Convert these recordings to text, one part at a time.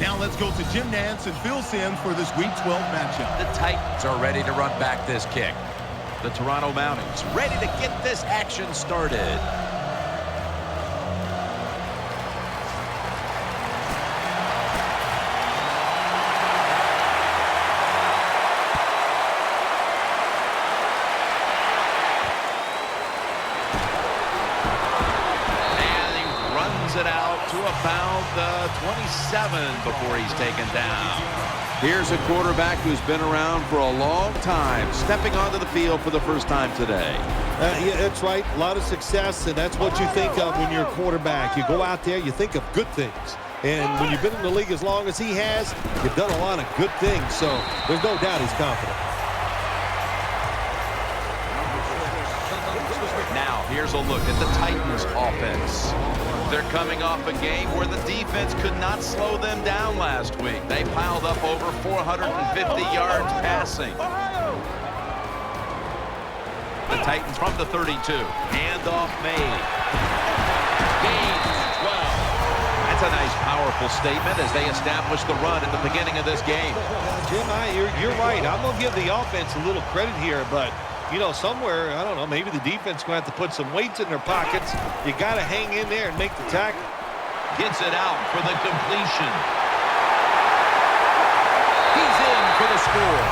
Now let's go to Jim Nantz and Phil Simms for this Week 12 matchup. The Titans are ready to run back this kick. The Toronto Mounties ready to get this action started. It out to about the 27 before he's taken down. Here's a quarterback who's been around for a long time, stepping onto the field for the first time today. Yeah, that's right. A lot of success, and that's what you think of when you're a quarterback. You go out there, you think of good things. And when you've been in the league as long as he has, you've done a lot of good things. So there's no doubt he's confident. Now, here's a look at the Titans offense. They're coming off a game where the defense could not slow them down last week. They piled up over 450 yards passing. The Titans from the 32. Handoff made. Gain 12. That's a nice, powerful statement as they establish the run at the beginning of this game. Jim, you're right. I'm going to give the offense a little credit here, but you know, somewhere, I don't know, maybe the defense going to have to put some weights in their pockets. You got to hang in there and make the tackle. Gets it out for the completion. He's in for the score.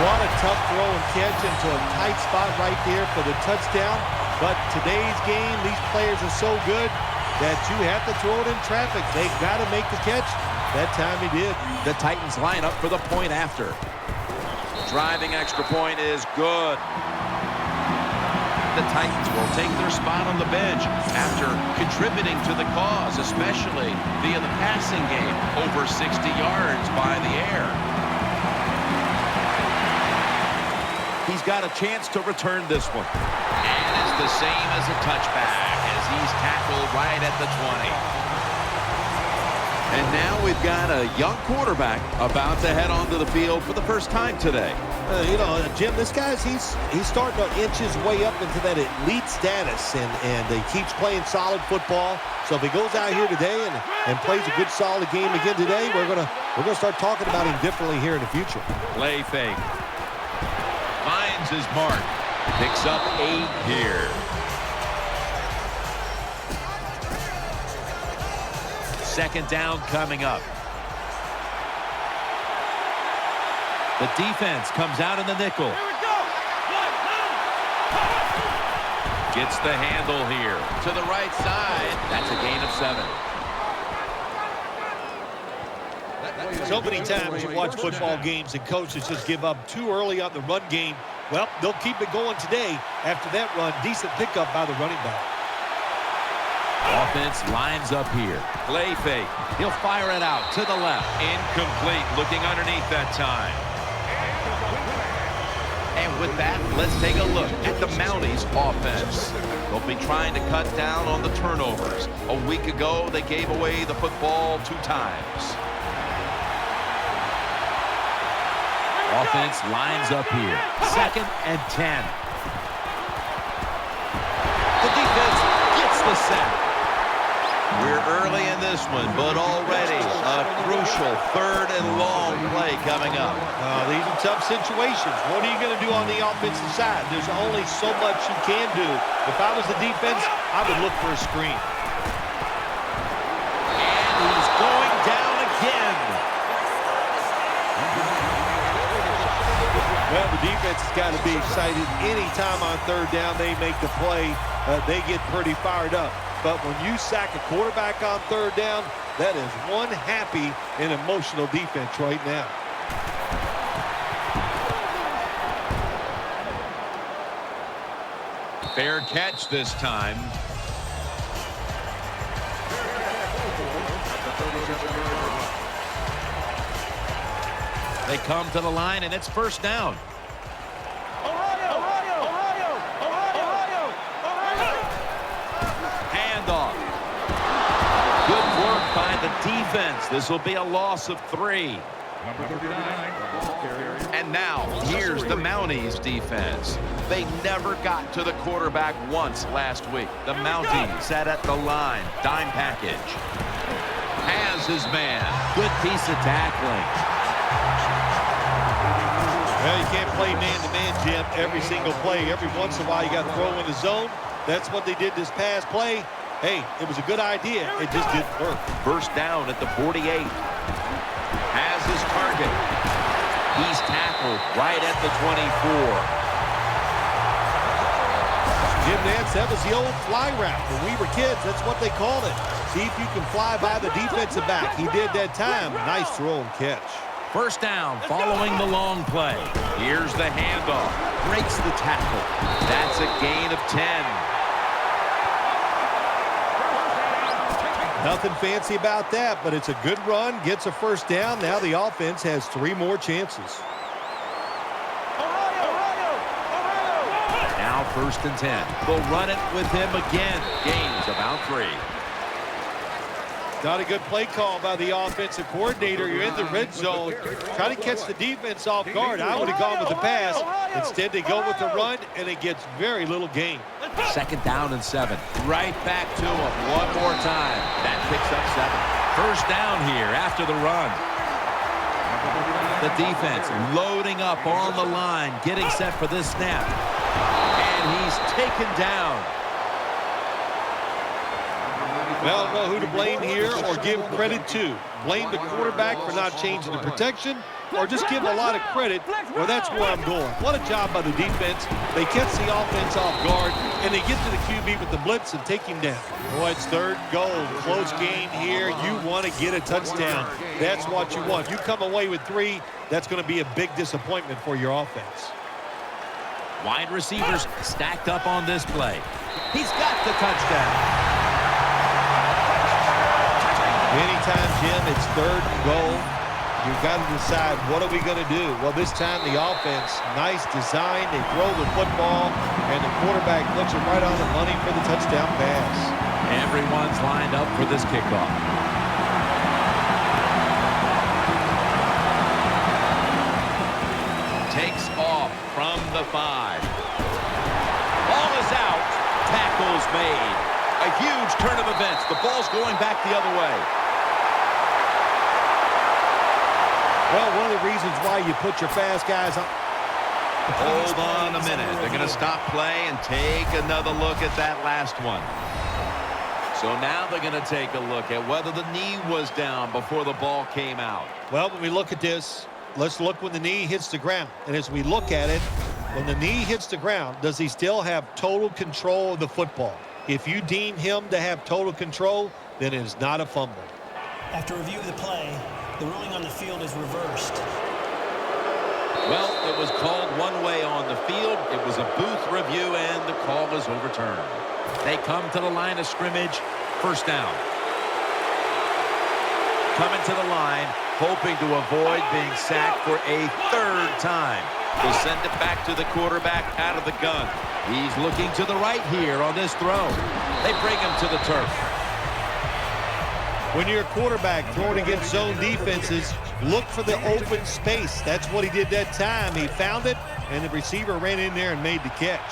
What a tough throw and catch into a tight spot right there for the touchdown. But today's game, these players are so good that you have to throw it in traffic. They got to make the catch. That time he did. The Titans line up for the point after. Driving extra point is good. The Titans will take their spot on the bench after contributing to the cause, especially via the passing game, over 60 yards by the air. He's got a chance to return this one. And it's the same as a touchback as he's tackled right at the 20. And now we've got a young quarterback about to head onto the field for the first time today. You know, Jim, this guy's he's starting to inch his way up into that elite status, and he keeps playing solid football. So if he goes out here today and plays a good solid game again today, we're gonna start talking about him differently here in the future. Play fake. Finds his mark. Picks up 8 here. Second down coming up. The defense comes out in the nickel. Gets the handle here to the right side. That's a gain of 7. So many times you watch football games and coaches just give up too early on the run game. Well, they'll keep it going today. After that run, decent pickup by the running back. Offense lines up here. Play fake. He'll fire it out to the left. Incomplete. Looking underneath that time. And with that, let's take a look at the Mounties offense. They'll be trying to cut down on the turnovers. A week ago, they gave away the football 2 times. Offense lines up here. 2nd and 10. The defense gets the sack. We're early in this one, but already a crucial 3rd and long play coming up. These are tough situations. What are you going to do on the offensive side? There's only so much you can do. If I was the defense, I would look for a screen. And he's going down again. Well, the defense has got to be excited. Anytime on 3rd down they make the play, they get pretty fired up. But when you sack a quarterback on 3rd down, that is one happy and emotional defense right now. Fair catch this time. They come to the line, and it's 1st down. Handoff. Good work by the defense. This will be a loss of 3. And now, here's the Mounties defense. They never got to the quarterback once last week. The Mounties sat at the line. Dime package. Has his man. Good piece of tackling. Well, you can't play man-to-man, Jim, every single play. Every once in a while, you got to throw in the zone. That's what they did this past play. Hey, it was a good idea. It just didn't work. First down at the 48. Has his target. He's tackled right at the 24. Jim Nance, that was the old fly route. When we were kids, that's what they called it. See if you can fly by the defensive back. He did that time. Nice throw and catch. First down following the long play. Here's the handoff. Breaks the tackle. That's a gain of 10. Nothing fancy about that, but it's a good run. Gets a first down. Now the offense has 3 more chances. Now first and 10. They'll run it with him again. Gains about 3. Not a good play call by the offensive coordinator. You're in the red zone. Trying to catch the defense off guard. I would have gone with the pass. Instead, they go with the run, and it gets very little gain. Second down and 7. Right back to him one more time. That picks up 7. First down here after the run. The defense loading up on the line, getting set for this snap. And he's taken down. Well, I don't know who to blame here or give credit to. Blame the quarterback for not changing the protection, or just give a lot of credit, well, that's where I'm going. What a job by the defense. They catch the offense off guard, and they get to the QB with the blitz and take him down. Boy, it's third and goal. Close game here. You want to get a touchdown. That's what you want. You come away with 3, that's going to be a big disappointment for your offense. Wide receivers stacked up on this play. He's got the touchdown. Anytime, Jim, it's third and goal, you've got to decide, what are we going to do? Well, this time the offense, nice design. They throw the football, and the quarterback puts it right on the money for the touchdown pass. Everyone's lined up for this kickoff. Takes off from the 5. Ball is out. Tackle's made. A huge turn of events. The ball's going back the other way. Well, one of the reasons why you put your fast guys on. Hold on a minute. They're going to stop play and take another look at that last one. So now they're going to take a look at whether the knee was down before the ball came out. Well, when we look at this, let's look when the knee hits the ground. And as we look at it, when the knee hits the ground, does he still have total control of the football? If you deem him to have total control, then it is not a fumble. After review of the play, the ruling on the field is reversed. Well, it was called one way on the field. It was a booth review, and the call is overturned. They come to the line of scrimmage. First down. Coming to the line, hoping to avoid being sacked for a 3rd time. They'll send it back to the quarterback out of the gun. He's looking to the right here on this throw. They bring him to the turf. When you're a quarterback throwing against zone defenses, look for the open space. That's what he did that time. He found it, and the receiver ran in there and made the catch.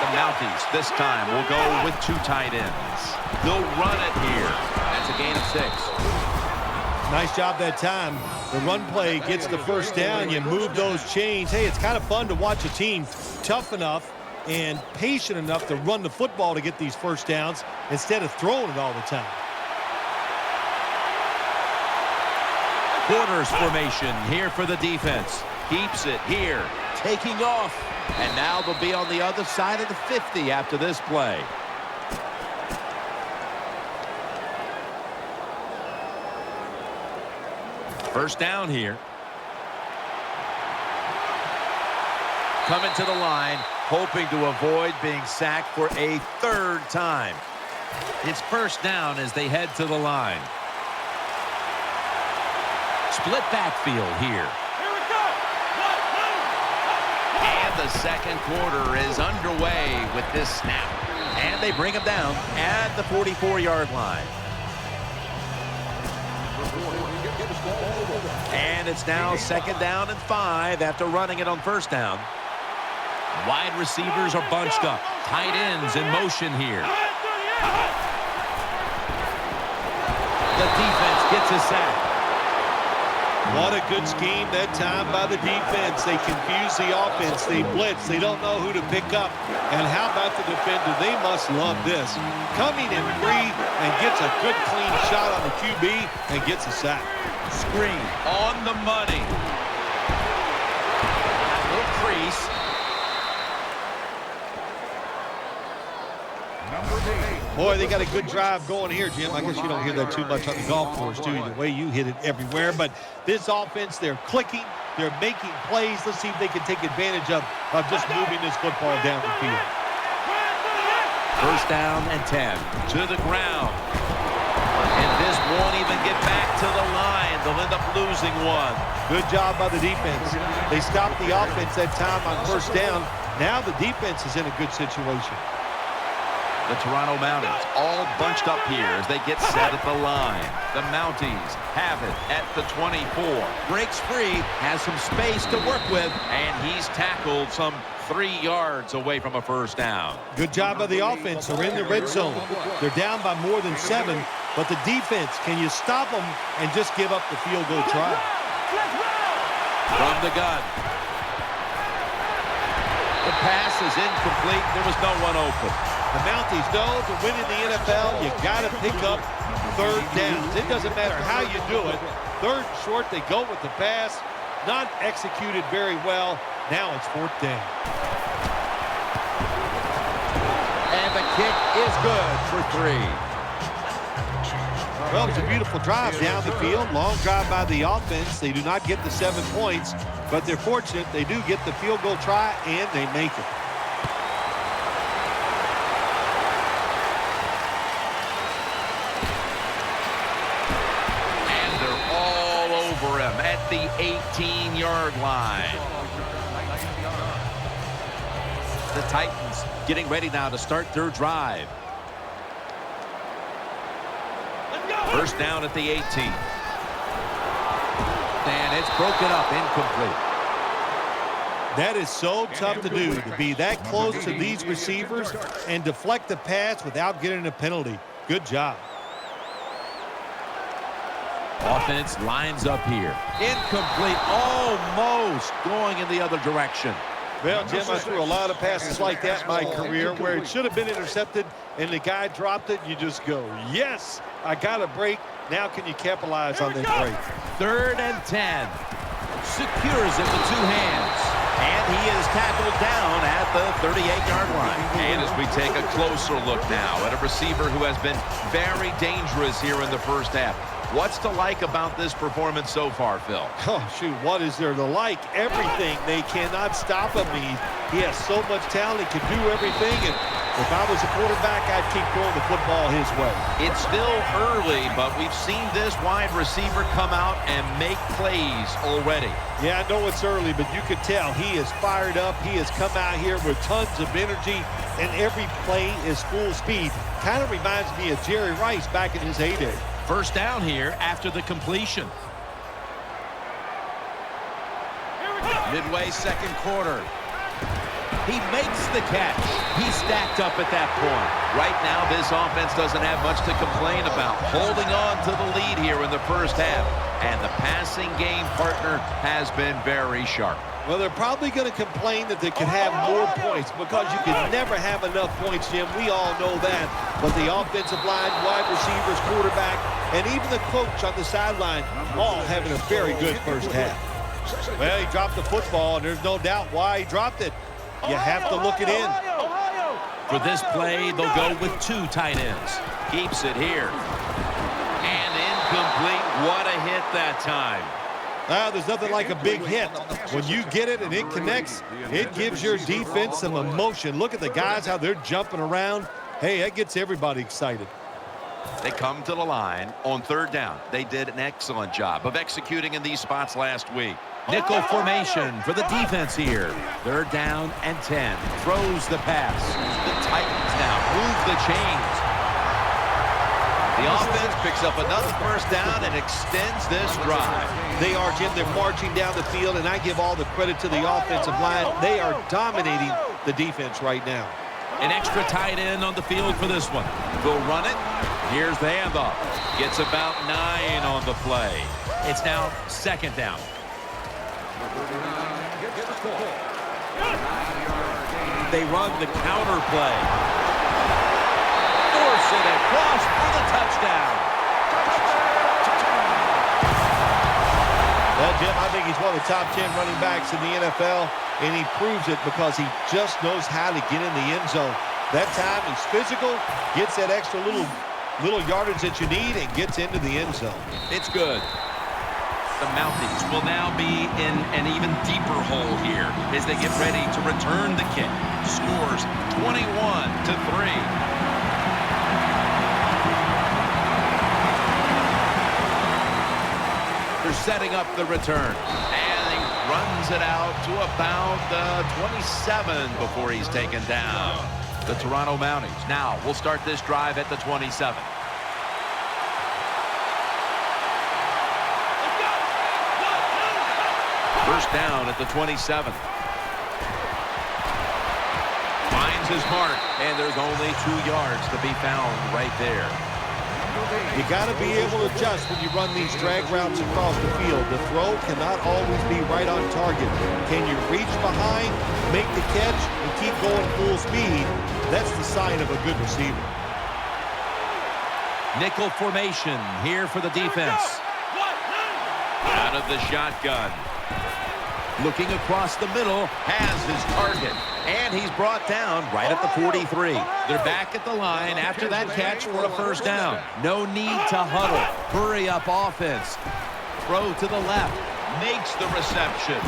The Mounties this time will go with 2 tight ends. They'll run it here. That's a gain of 6. Nice job that time. The run play gets the first down. You move those chains. Hey, it's kind of fun to watch a team tough enough and patient enough to run the football to get these first downs instead of throwing it all the time. Corners formation here for the defense. Keeps it here. Taking off. And now they'll be on the other side of the 50 after this play. First down here. Coming to the line, hoping to avoid being sacked for a 3rd time. It's first down as they head to the line. Split backfield here. Here we go. And the second quarter is underway with this snap. And they bring him down at the 44-yard line. And it's now 2nd down and 5 after running it on 1st down. Wide receivers are bunched up. Tight ends in motion here. The defense gets a sack. What a good scheme that time by the defense. They confuse the offense. They blitz. They don't know who to pick up. And how about the defender? They must love this. Coming in free and gets a good clean shot on the QB and gets a sack. Screen on the money. A little crease. Boy, they got a good drive going here, Jim. I guess you don't hear that too much on the golf course, do you? The way you hit it everywhere. But this offense, they're clicking. They're making plays. Let's see if they can take advantage of just moving this football down the field. 1st down and 10. To the ground. And this won't even get back to the line. They'll end up losing one. Good job by the defense. They stopped the offense that time on 1st down. Now the defense is in a good situation. The Toronto Mounties all bunched up here as they get set at the line. The Mounties have it at the 24. Breaks free, has some space to work with, and he's tackled some 3 yards away from a 1st down. Good job by the offense. They're in the red zone. They're down by more than 7, but the defense, can you stop them and just give up the field goal try? From the gun. The pass is incomplete. There was no one open. The Mounties know to win in the NFL, you got to pick up 3rd downs. It doesn't matter how you do it. 3rd and short, they go with the pass. Not executed very well. Now it's 4th down. And the kick is good for 3. Well, it's a beautiful drive down the field. Long drive by the offense. They do not get the 7 points, but they're fortunate. They do get the field goal try, and they make it. At the 18-yard line. The Titans getting ready now to start their drive. 1st down at the 18. And it's broken up, incomplete. That is so tough to do, to be that close to these receivers and deflect the pass without getting a penalty. Good job. Offense lines up here. Incomplete, almost going in the other direction. Well, Jim, I threw a lot of passes like that in my career where it should have been intercepted and the guy dropped it. You just go, yes, I got a break. Now can you capitalize on that break? 3rd and 10. Secures it with 2 hands. And he is tackled down at the 38-yard line. And as we take a closer look now at a receiver who has been very dangerous here in the 1st half. What's to like about this performance so far, Phil? Oh, shoot, what is there to like? Everything. They cannot stop him. He has so much talent. He can do everything. And if I was a quarterback, I'd keep throwing the football his way. It's still early, but we've seen this wide receiver come out and make plays already. Yeah, I know it's early, but you could tell he is fired up. He has come out here with tons of energy, and every play is full speed. Kind of reminds me of Jerry Rice back in his heyday. 1st down here after the completion. Midway 2nd quarter. He makes the catch. He's stacked up at that point. Right now, this offense doesn't have much to complain about. Holding on to the lead here in the 1st half. And the passing game partner has been very sharp. Well, they're probably going to complain that they could have more points because you can never have enough points, Jim. We all know that. But the offensive line, wide receivers, quarterback, and even the coach on the sideline all having a very good 1st half. Well, he dropped the football, and there's no doubt why he dropped it. You have to look it in. For this play, they'll go with 2 tight ends. Keeps it here. And incomplete. What a hit that time. There's nothing like a big hit. When you get it and it connects, it gives your defense some emotion. Look at the guys, how they're jumping around. Hey, that gets everybody excited. They come to the line on 3rd down. They did an excellent job of executing in these spots last week. Nickel formation for the defense here. 3rd down and 10. Throws the pass. The Titans now move the chains. The offense picks up another first down and extends this drive. They are, Jim. They're marching down the field, and I give all the credit to the offensive line. They are dominating the defense right now. An extra tight end on the field for this one. They'll run it. Here's the handoff. Gets about 9 on the play. It's now second down. They run the counter play. Force it across for the touchdown. Well, Jim, I think he's one of the top 10 running backs in the NFL, and he proves it because he just knows how to get in the end zone. That time he's physical, gets that extra little yardage that you need, and gets into the end zone. It's good. The Mounties will now be in an even deeper hole here as they get ready to return the kick. Scores 21-3. They're setting up the return. And he runs it out to about the 27 before he's taken down. The Toronto Mounties now will start this drive at the 27. First down at the 27. Finds his mark, and there's only 2 yards to be found right there. You got to be able to adjust when you run these drag routes across the field. The throw cannot always be right on target. Can you reach behind, make the catch, and keep going full speed? That's the sign of a good receiver. Nickel formation here for the defense. Out of the shotgun. Looking across the middle, has his target. And he's brought down right at the 43. They're back at the line after that catch for a first down. No need to huddle. Hurry up offense. Throw to the left. Makes the reception.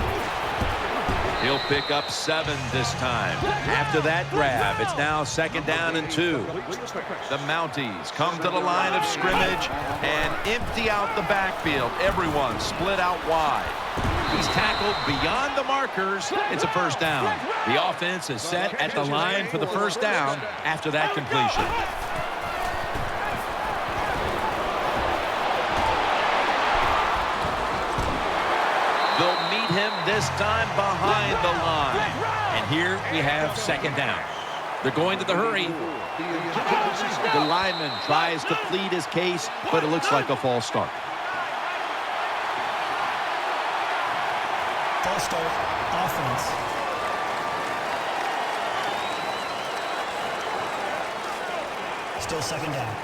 He'll pick up 7 this time. After that grab, it's now second down and 2. The Mounties come to the line of scrimmage and empty out the backfield. Everyone split out wide. He's tackled beyond the markers. It's a first down. The offense is set at the line for the first down after that completion. They'll meet him this time behind the line. And here we have second down. They're going to the hurry. The lineman tries to plead his case, but it looks like a false start. False start, offense. Still second down.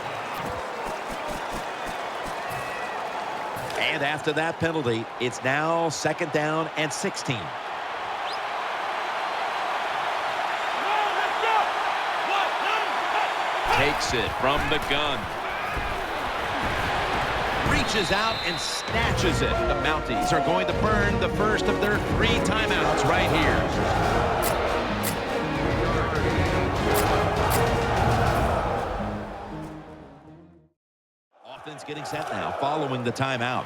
And after that penalty, it's now second down and 16. Takes it from the gun. Reaches out and snatches it. The Mounties are going to burn the first of their 3 timeouts right here. Offense getting set now following the timeout.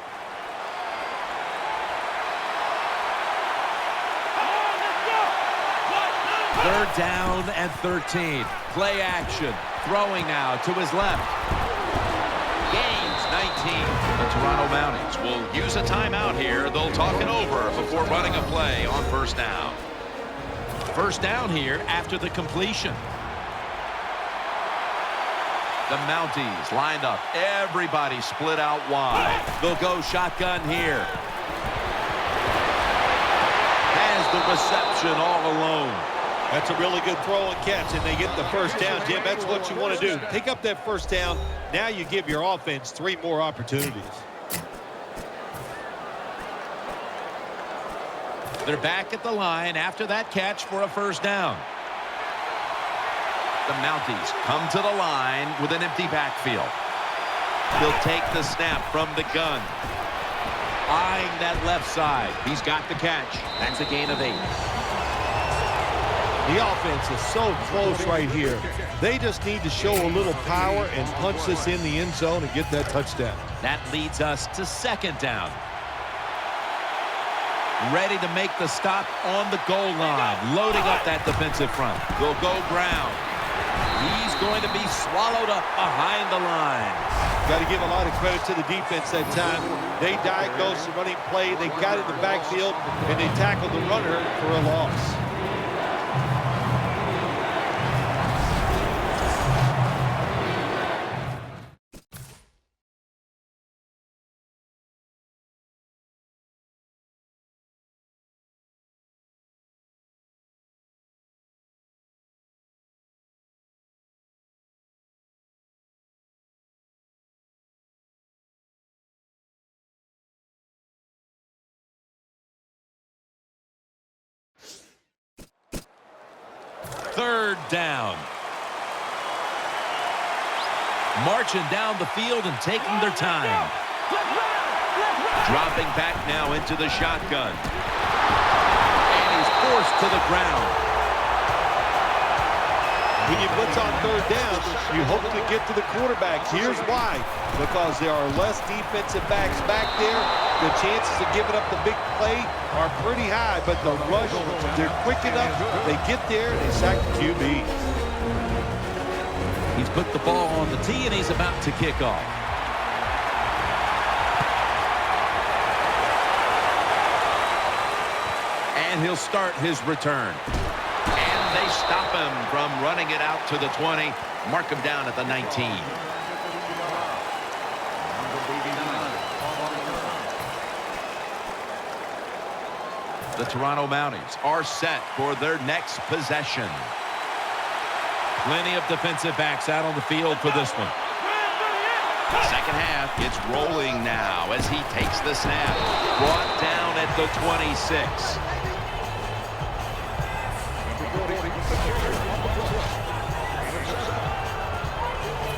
Third down and 13. Play action. Throwing now to his left. Gains 19. The Toronto Mounties will use a timeout here. They'll talk it over before running a play on first down. First down here after the completion. The Mounties lined up. Everybody split out wide. They'll go shotgun here. Has the reception all alone. That's a really good throw and catch, and they get the first down, Jim. That's what you want to do. Pick up that first down. Now you give your offense 3 more opportunities. They're back at the line after that catch for a first down. The Mounties come to the line with an empty backfield. They'll take the snap from the gun. Eyeing that left side. He's got the catch. That's a gain of 8. The offense is so close right here. They just need to show a little power and punch this in the end zone and get that touchdown. That leads us to second down. Ready to make the stop on the goal line. Loading up that defensive front. They'll go ground. He's going to be swallowed up behind the line. Got to give a lot of credit to the defense that time. They diagnosed the running play. They got in the backfield, and they tackled the runner for a loss. Third down. Marching down the field and taking their time. Dropping back now into the shotgun. And he's forced to the ground. When you blitz on third down, you hope to get to the quarterback. Here's why. Because there are less defensive backs back there. The chances of giving up the big play are pretty high, but the rush, they're quick enough. They get there, and they sack the QB. He's put the ball on the tee, and he's about to kick off. And he'll start his return. And they stop him from running it out to the 20. Mark him down at the 19. The Toronto Mounties are set for their next possession. Plenty of defensive backs out on the field for this one. Second half, it's rolling now as he takes the snap. Brought down at the 26.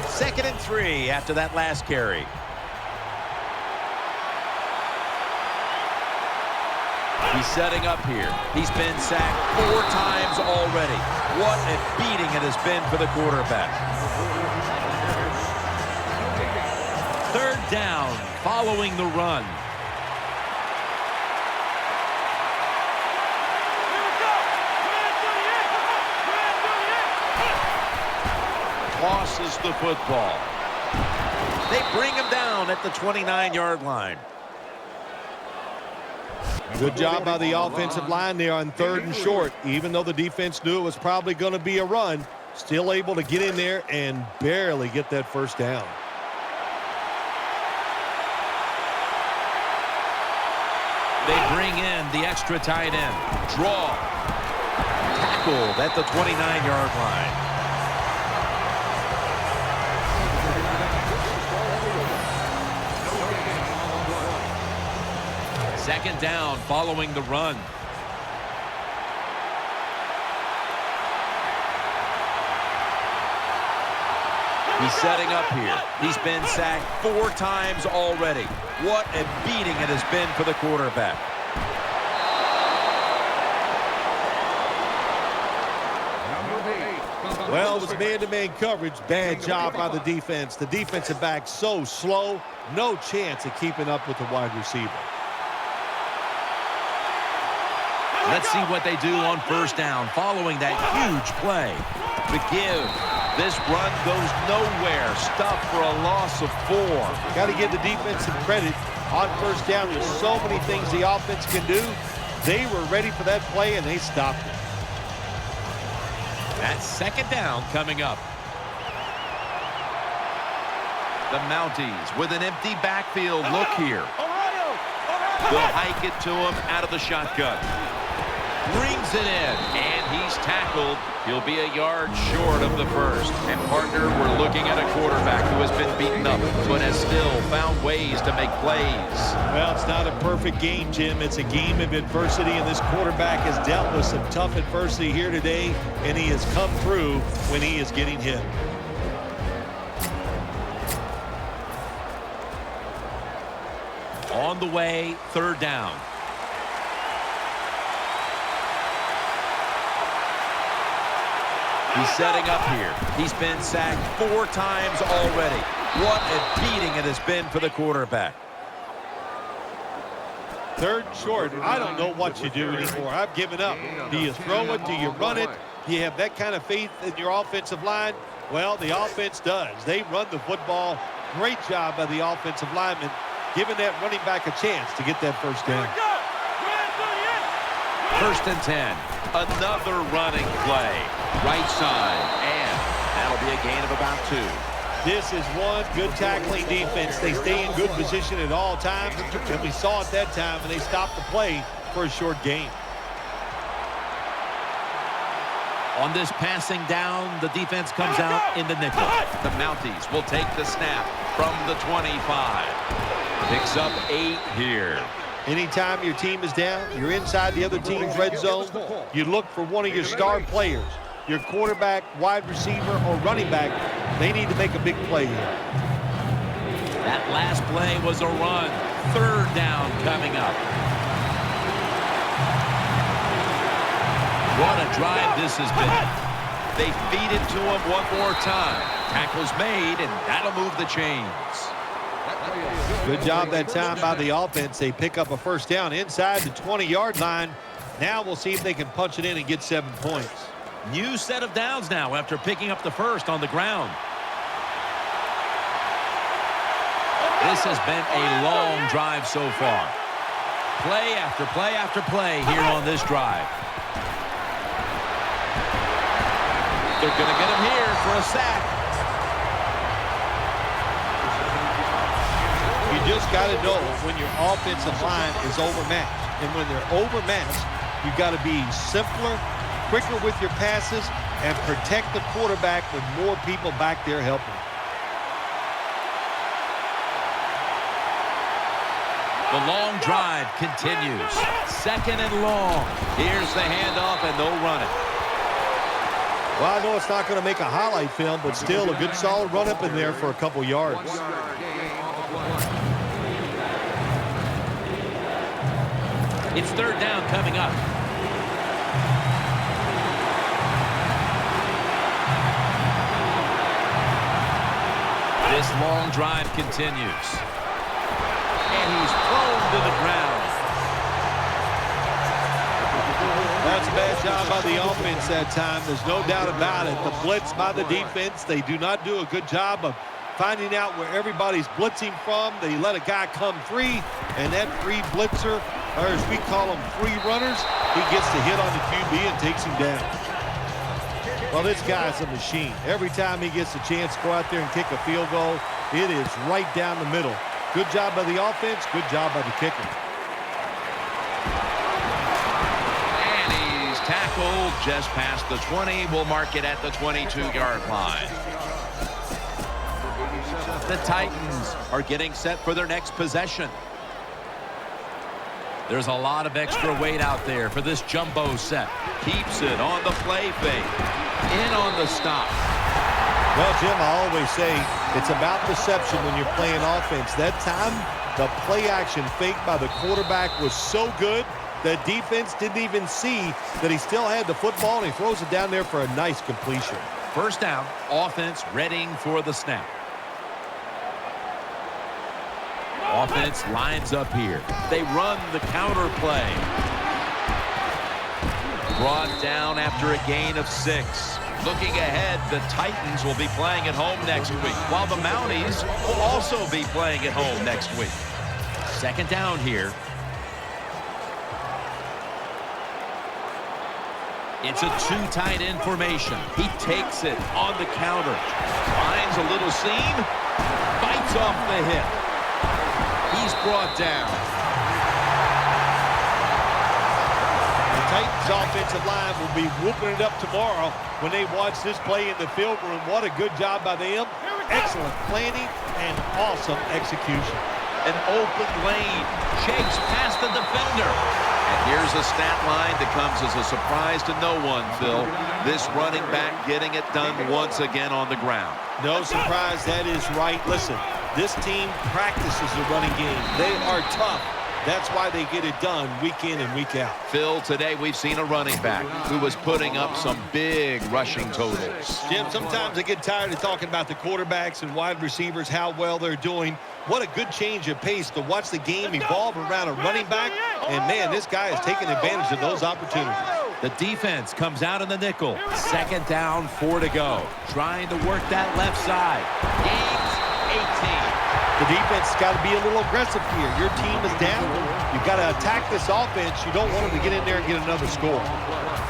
Second and 3 after that last carry. He's setting up here. He's been sacked 4 times already. What a beating it has been for the quarterback. Third down following the run. Tosses the football. They bring him down at the 29-yard line. Good job by the offensive line there on third and short. Even though the defense knew it was probably going to be a run, still able to get in there and barely get that first down. They bring in the extra tight end. Draw. Tackled at the 29-yard line. Second down following the run. He's setting up here. He's been sacked 4 times already. What a beating it has been for the quarterback. Well, it was man-to-man coverage. Bad job by the defense. The defensive back so slow. No chance of keeping up with the wide receiver. Let's see what they do on first down following that huge play. The give. This run goes nowhere. Stuffed for a loss of 4. Got to give the defense some credit. On first down, there's so many things the offense can do. They were ready for that play, and they stopped it. That's second down coming up. The Mounties with an empty backfield look here. They'll hike it to him out of the shotgun. Brings it in, and he's tackled. He'll be a yard short of the first. And, partner, we're looking at a quarterback who has been beaten up, but has still found ways to make plays. Well, it's not a perfect game, Jim. It's a game of adversity, and this quarterback has dealt with some tough adversity here today, and he has come through when he is getting hit. On the way, third down. He's setting up here. He's been sacked 4 times already. What a beating it has been for the quarterback. Third short, I don't know what you do anymore. I've given up. Do you throw it? Do you run it? Do you have that kind of faith in your offensive line? Well, the offense does. They run the football Great job by the offensive lineman, giving that running back a chance to get that first down. 1st and 10. Another running play. Right side. And that'll be a gain of about 2. This is one good tackling defense. They stay in good position at all times, and we saw it that time, and they stopped the play for a short gain. On this passing down, the defense comes out in the nickel. The Mounties will take the snap from the 25. Picks up 8 here. Anytime your team is down, you're inside the other team's red zone, you look for one of your star players, your quarterback, wide receiver, or running back. They need to make a big play here. That last play was a run. 3rd down coming up. What a drive this has been. They feed it to him one more time. Tackle's made, and that'll move the chains. Good job that time by the offense. They pick up a first down inside the 20-yard line. Now we'll see if they can punch it in and get 7 points. New set of downs now after picking up the first on the ground. This has been a long drive so far. Play after play after play here on this drive. They're going to get him here for a sack. You just got to know when your offensive line is overmatched. And when they're overmatched, you've got to be simpler, quicker with your passes, and protect the quarterback with more people back there helping. The long drive continues. 2nd and long. Here's the handoff, and they'll run it. Well, I know it's not going to make a highlight film, but still a good solid run up in there for a couple yards. It's 3rd down coming up. This long drive continues. And he's thrown to the ground. That's a bad job by the offense that time. There's no doubt about it. The blitz by the defense, they do not do a good job of finding out where everybody's blitzing from. They let a guy come free, and that free blitzer, or as we call them, free runners, he gets the hit on the QB and takes him down. Well, this guy's a machine. Every time he gets a chance to go out there and kick a field goal, it is right down the middle. Good job by the offense, good job by the kicker. And he's tackled just past the 20. We'll mark it at the 22-yard line. The Titans are getting set for their next possession. There's a lot of extra weight out there for this jumbo set. Keeps it on the play fake. In on the stop. Well, Jim, I always say it's about perception when you're playing offense. That time, the play action fake by the quarterback was so good that defense didn't even see that he still had the football, and he throws it down there for a nice completion. 1st down, offense readying for the snap. Offense lines up here. They run the counter play. Brought down after a gain of 6. Looking ahead, the Titans will be playing at home next week, while the Mounties will also be playing at home next week. 2nd down here. It's a 2 tight end formation. He takes it on the counter. Finds a little seam. Bites off the hip. He's brought down. The Titans offensive line will be whooping it up tomorrow when they watch this play in the film room. What a good job by them. Excellent planning and awesome execution. An open lane. Shakes past the defender. And here's a stat line that comes as a surprise to no one, Phil. This running back getting it done once again on the ground. No surprise, that is right. Listen, this team practices the running game. They are tough. That's why they get it done week in and week out. Phil, today we've seen a running back who was putting up some big rushing totals. Jim, sometimes I get tired of talking about the quarterbacks and wide receivers, how well they're doing. What a good change of pace to watch the game evolve around a running back. And, man, this guy is taking advantage of those opportunities. The defense comes out in the nickel. 2nd down, 4 to go. Trying to work that left side. Gains 18. The defense has got to be a little aggressive here. Your team is down. You've got to attack this offense. You don't want them to get in there and get another score.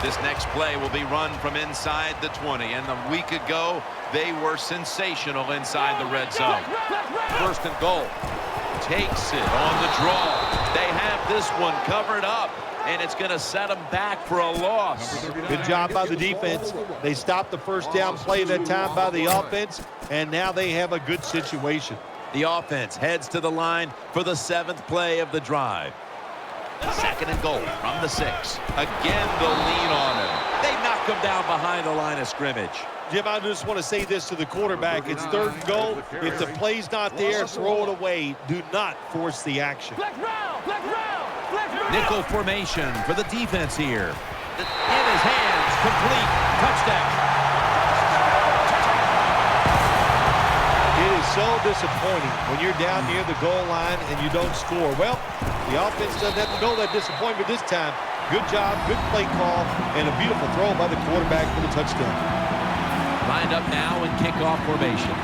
This next play will be run from inside the 20. And a week ago, they were sensational inside the red zone. First and goal. Takes it on the draw. They have this one covered up. And it's going to set them back for a loss. Good job by the defense. They stopped the first down play that time by the offense, and now they have a good situation. The offense heads to the line for the 7th play of the drive. Second and goal from the 6. Again, they'll lean on him. They knock him down behind the line of scrimmage. Jim, I just want to say this to the quarterback. It's 3rd and goal. If the play's not there, throw it away. Do not force the action. Nickel formation for the defense here. In his hands, complete, touchdown. It is so disappointing when you're down near the goal line and you don't score. Well, the offense doesn't have to know that disappointment this time. Good job, good play call, and a beautiful throw by the quarterback for the touchdown. Lined up now in kickoff formation.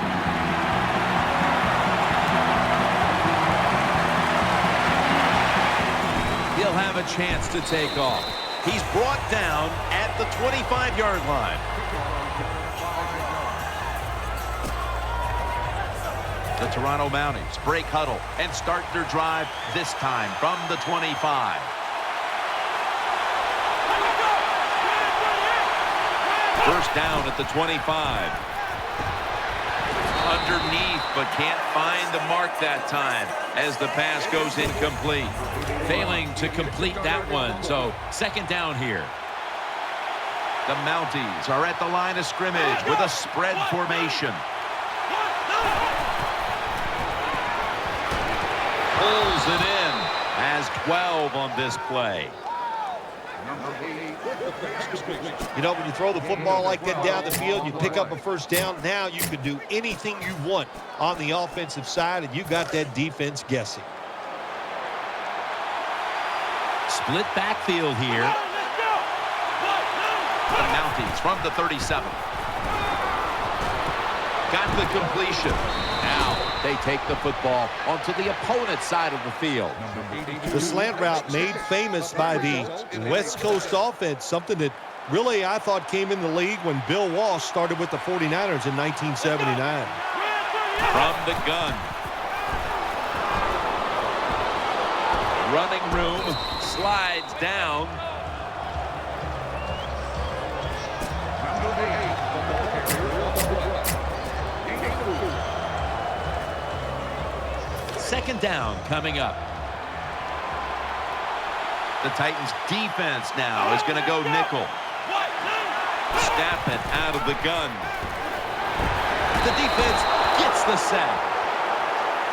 He'll have a chance to take off. He's brought down at the 25-yard line. The Toronto Mounties break huddle and start their drive this time from the 25. First down at the 25. Underneath, but can't find the mark that time as the pass goes incomplete. Failing to complete that one, so second down here. The Mounties are at the line of scrimmage with a spread formation. Pulls it in. Has 12 on this play. You know, when you throw the football like that down the field, you pick up a first down. Now you can do anything you want on the offensive side, and you got that defense guessing. Split backfield here. The Mounties from the 37. Got the completion. Now they take the football onto the opponent's side of the field. The slant route made famous by the West Coast offense, something that really I thought came in the league when Bill Walsh started with the 49ers in 1979. From the gun. Running room, slides down. Second down coming up. The Titans defense now is going to go nickel. Snap it out of the gun. The defense gets the sack.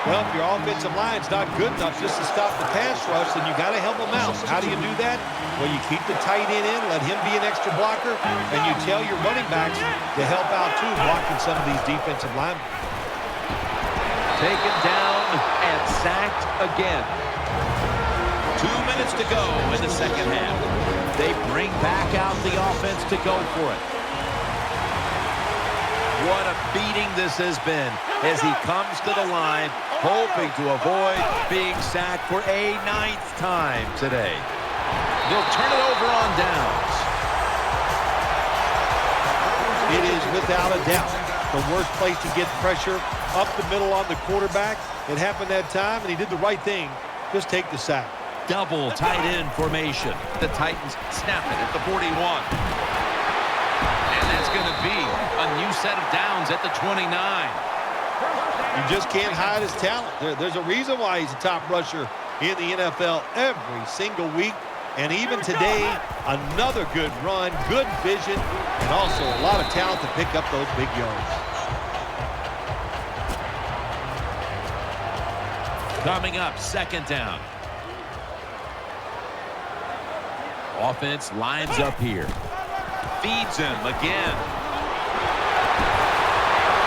Well, if your offensive line's not good enough just to stop the pass rush, then you got to help them out. How do you do that? Well, you keep the tight end in, let him be an extra blocker, and you tell your running backs to help out too, blocking some of these defensive linemen. Taken down and sacked again. 2 minutes to go in the second half. They bring back out the offense to go for it. What a beating this has been as he comes to the line, hoping to avoid being sacked for a 9th time today. They'll turn it over on downs. It is without a doubt the worst place to get pressure up the middle on the quarterback. It happened that time, and he did the right thing. Just take the sack. Double tight end formation. The Titans snap it at the 41. And that's going to be a new set of downs at the 29. You just can't hide his talent. There's a reason why he's a top rusher in the NFL every single week. And even today, another good run, good vision, and also a lot of talent to pick up those big yards. Coming up, second down. Offense lines up here. Feeds him again.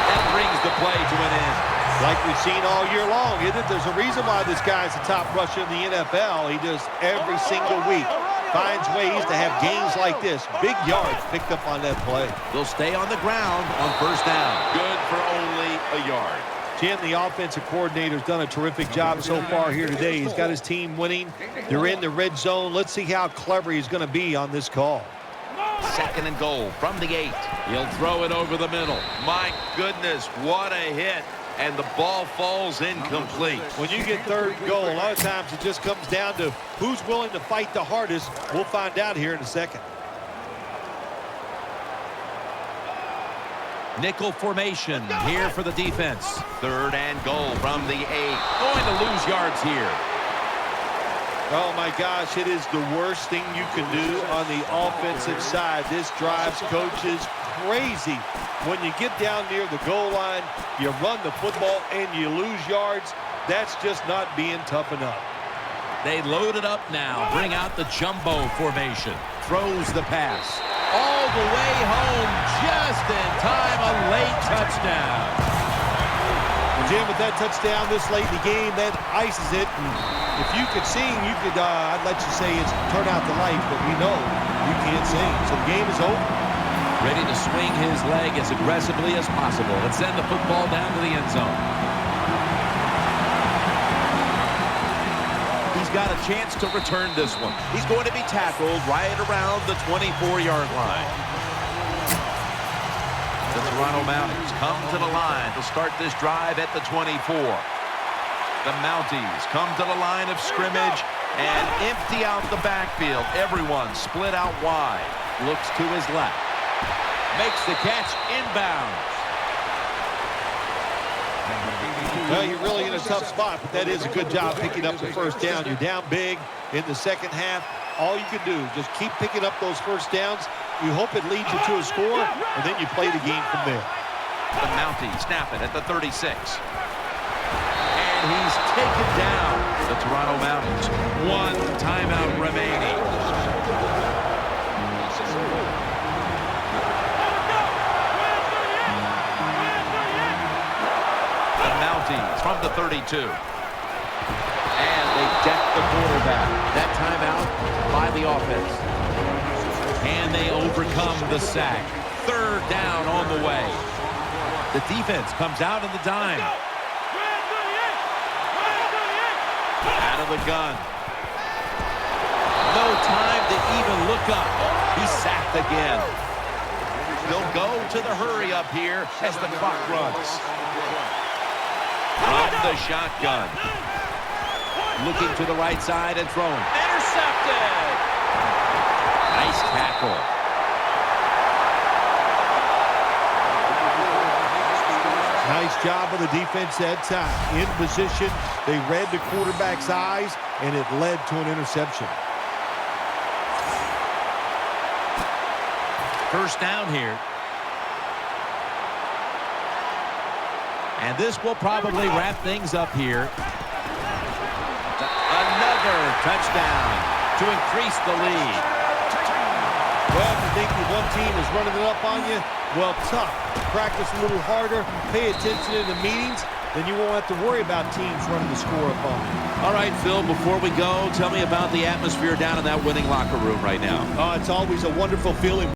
That brings the play to an end. Like we've seen all year long, isn't it? There's a reason why this guy's the top rusher in the NFL. He does every single week. Finds ways to have games like this. Big yards picked up on that play. They'll stay on the ground on first down. Good for only a yard. Jim, the offensive coordinator's done a terrific job so far here today. He's got his team winning. They're in the red zone. Let's see how clever he's going to be on this call. 2nd and goal from the 8. He'll throw it over the middle. My goodness, what a hit. And the ball falls incomplete. When you get 3rd and goal, a lot of times it just comes down to who's willing to fight the hardest. We'll find out here in a second. Nickel formation here for the defense. 3rd and goal from the 8. Going to lose yards here. Oh, my gosh, it is the worst thing you can do on the offensive side. This drives coaches crazy. When you get down near the goal line, you run the football, and you lose yards. That's just not being tough enough. They load it up now. Bring out the jumbo formation. Throws the pass. All the way home, just in time, a late touchdown. Jim, with that touchdown this late in the game, that ices it. And if you could sing, you could, I'd let you say it's turn out the light, but we know you can't sing. So the game is over. Ready to swing his leg as aggressively as possible and send the football down to the end zone. He's got a chance to return this one. He's going to be tackled right around the 24-yard line. The Toronto Mounties come to the line to start this drive at the 24. The Mounties come to the line of scrimmage and empty out the backfield. Everyone split out wide. Looks to his left. Makes the catch inbounds. Well, you're really in a tough spot, but that is a good job picking up the 1st down. You're down big in the 2nd half. All you can do is just keep picking up those 1st downs. You hope it leads you to a score, and then you play the game from there. The Mounties snap it at the 36. And he's taken down. The Toronto Mounties. 1 timeout remaining. From the 32. And they deck the quarterback. That timeout by the offense. And they overcome the sack. 3rd down on the way. The defense comes out in the dime. Out of the gun. No time to even look up. He's sacked again. They'll go to the hurry up here as the clock runs. From the shotgun. Looking to the right side and throwing. Intercepted! Nice tackle. Nice job of the defense that time. In position, they read the quarterback's eyes, and it led to an interception. 1st down here. And this will probably wrap things up here. Another touchdown to increase the lead. Well, if you think that one team is running it up on you, well, tough. Practice a little harder, pay attention in the meetings, then you won't have to worry about teams running the score up on you. All right, Phil, before we go, tell me about the atmosphere down in that winning locker room right now. Oh, it's always a wonderful feeling.